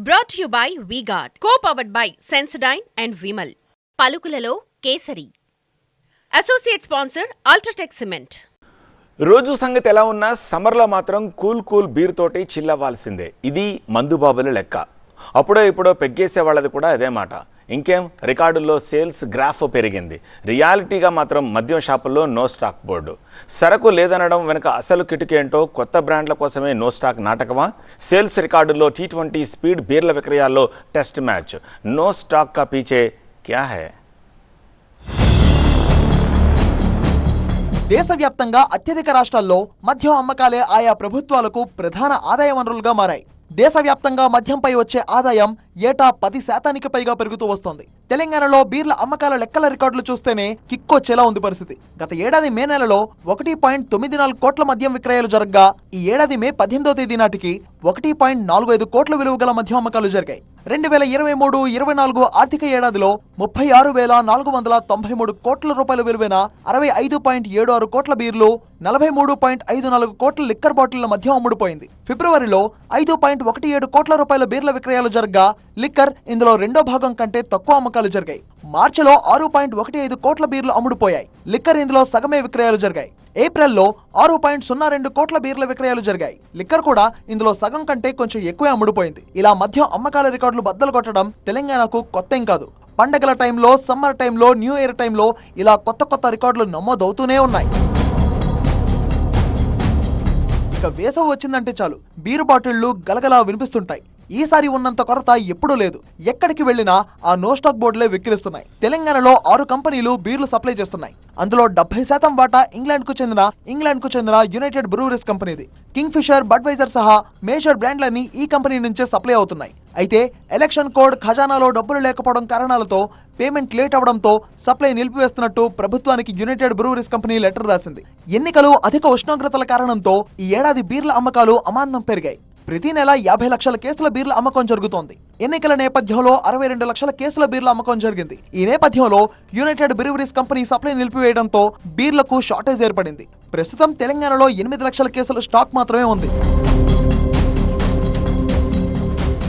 Brought to you by V-Guard, co-powered by Sensodyne and Vimal. పలుకులలో Kesari. Associate sponsor UltraTech cement. రోజు సంగతి ఎలా ఉన్నా సమ్మర్లో మాత్రం కూల్ బీర్ తోటి చిల్లవ్వాల్సిందే. ఇది మందుబాబుల లెక్క. అప్పుడో ఇప్పుడో పెగ్గేసే వాళ్ళది కూడా అదే మాట. ఇంకేం రికార్డుల్లో సేల్స్ గ్రాఫ్ పెరిగింది. రియాలిటీగా మాత్రం మద్యం షాపుల్లో నో స్టాక్ బోర్డు. సరకు లేదనడం వెనుక అసలు కిటుకేంటో కొత్త బ్రాండ్ల కోసమే నో స్టాక్ నాటకమా? సేల్స్ రికార్డుల్లో T20 స్పీడ్ బీర్ల విక్రయాల్లో టెస్ట్ మ్యాచ్. నో స్టాక్ కా పీచే క్యా హై? దేశవ్యాప్తంగా అత్యధిక రాష్ట్రాల్లో మద్యం అమ్మకాలే ఆయా ప్రభుత్వాలకు ప్రధాన ఆదాయ వనరులుగా మారాయి. దేశవ్యాప్తంగా మద్యంపై వచ్చే ఆదాయం ఏటా 10% పైగా పెరుగుతూ వస్తోంది. తెలంగాణలో బీర్ల అమ్మకాల లెక్కల రికార్డులు చూస్తేనే కిక్కొచ్చేలా ఉంది పరిస్థితి. గత ఏడాది మే నెలలో 1.94 కోట్ల మద్యం విక్రయాలు జరగ్గా ఈ ఏడాది మే 18వ తేదీ నాటికి 1.45 కోట్ల విలువ గల మద్యం అమ్మకాలు జరిగాయి. 2023-24 ఆర్థిక ఏడాదిలో 36,493 కోట్ల రూపాయల విలువైన 65.76 కోట్ల బీర్లు, 43.54 కోట్ల లిక్కర్ బాటిళ్ల మద్యం అమ్ముడుపోయింది. ఫిబ్రవరిలో 5.17 కోట్ల రూపాయల బీర్ల విక్రయాలు జరగ్గా లిక్కర్ ఇందులో రెండో భాగం కంటే తక్కువ అమ్మకాలు జరిగాయి. మార్చిలో 6.15 కోట్ల బీర్లు అమ్ముడుపోయాయి. లిక్కర్ ఇందులో సగమే విక్రయాలు జరిగాయి. ఏప్రిల్లో 6.02 కోట్ల బీర్ల విక్రయాలు జరిగాయి. లిక్కర్ కూడా ఇందులో సగం కంటే కొంచెం ఎక్కువే అమ్ముడుపోయింది. ఇలా మద్యం అమ్మకాల రికార్డులు బద్దలు కొట్టడం తెలంగాణకు కొత్తేం కాదు. పండగల టైంలో, సమ్మర్ టైంలో, న్యూ ఇయర్ టైంలో ఇలా కొత్త రికార్డులు నమోదవుతూనే ఉన్నాయి. ఇక వేసవి వచ్చిందంటే చాలు బీరు బాటిళ్లు గలగలా వినిపిస్తుంటాయి. ఈసారి ఉన్నంత కొరత ఎప్పుడూ లేదు. ఎక్కడికి వెళ్లినా ఆ నో స్టాక్ బోర్డులే వెక్కిరిస్తున్నాయి. తెలంగాణలో 6 కంపెనీలు బీర్లు సప్లై చేస్తున్నాయి. అందులో 70% వాటా ఇంగ్లాండ్ కు చెందిన యునైటెడ్ బ్రూవరీస్ కంపెనీది. కింగ్ ఫిషర్, బడ్వైజర్ సహా మేజర్ బ్రాండ్లన్నీ ఈ కంపెనీ నుంచే సప్లై అవుతున్నాయి. అయితే ఎలక్షన్ కోడ్, ఖజానాలో డబ్బులు లేకపోవడం కారణాలతో పేమెంట్ లేట్ అవడంతో సప్లై నిలిపివేస్తున్నట్టు ప్రభుత్వానికి యునైటెడ్ బ్రూవరీస్ కంపెనీ లెటర్ రాసింది. ఎన్నికలు, అధిక ఉష్ణోగ్రతల కారణంతో ఈ ఏడాది బీర్ల అమ్మకాలు అమాంతం పెరిగాయి. ప్రతి నెల 50 లక్షల కేసుల బీర్ల అమ్మకం జరుగుతోంది. ఎన్నికల నేపథ్యంలో 62 లక్షల కేసుల బీర్ల అమ్మకం జరిగింది. ఈ నేపథ్యంలో యునైటెడ్ బ్రూవరీస్ కంపెనీ సప్లై నిలిపివేయడంతో బీర్లకు షార్టేజ్ ఏర్పడింది. ప్రస్తుతం తెలంగాణలో 8 లక్షల కేసుల స్టాక్ మాత్రమే ఉంది.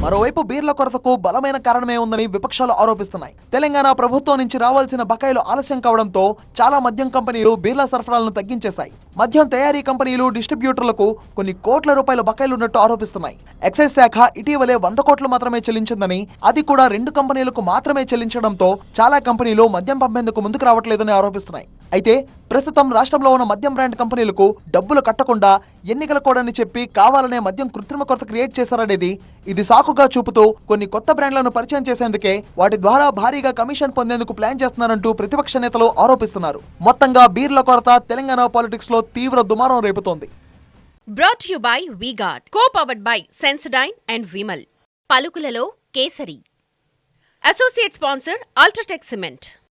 మరోవైపు బీర్ల కొరతకు బలమైన కారణమే ఉందని విపక్షాలు ఆరోపిస్తున్నాయి. తెలంగాణ ప్రభుత్వం నుంచి రావాల్సిన బకాయిలు ఆలస్యం కావడంతో చాలా మద్యం కంపెనీలు బీర్ల సరఫరాలను తగ్గించేశాయి. మద్యం తయారీ కంపెనీలు, డిస్ట్రిబ్యూటర్లకు కొన్ని కోట్ల రూపాయల బకాయిలున్నట్టు ఆరోపిస్తున్నాయి. ఎక్సైజ్ శాఖ ఇటీవలే 100 కోట్లు మాత్రమే చెల్లించిందని, అది కూడా 2 కంపెనీలకు మాత్రమే చెల్లించడంతో చాలా కంపెనీలు మద్యం పంపేందుకు ముందుకు రావట్లేదని ఆరోపిస్తున్నాయి. అయితే ప్రస్తుతం రాష్ట్రంలో ఉన్న మద్యం బ్రాండ్ కంపెనీలకు డబ్బులు కట్టకుండా ఎన్నికల కోడని చెప్పి కావాలనే మద్యం కృత్రిమ కొరత క్రియేట్ చేశారనేది ఇది సాకుగా చూపుతూ కొన్ని కొత్త బ్రాండ్లను పరిచయం చేసేందుకే వాటి ద్వారా భారీగా కమిషన్ పొందేందుకు ప్లాన్ చేస్తున్నారంటూ ప్రతిపక్ష నేతలు ఆరోపిస్తున్నారు. మొత్తంగా బీర్ల కొరత తెలంగాణ పాలిటిక్స్ లో తీవ్ర దుమారం రేపుతోంది. Brought to you by V-Guard, co-powered by Sensodyne and Vimal. పలుకులలో Kesari. Associate sponsor UltraTech cement.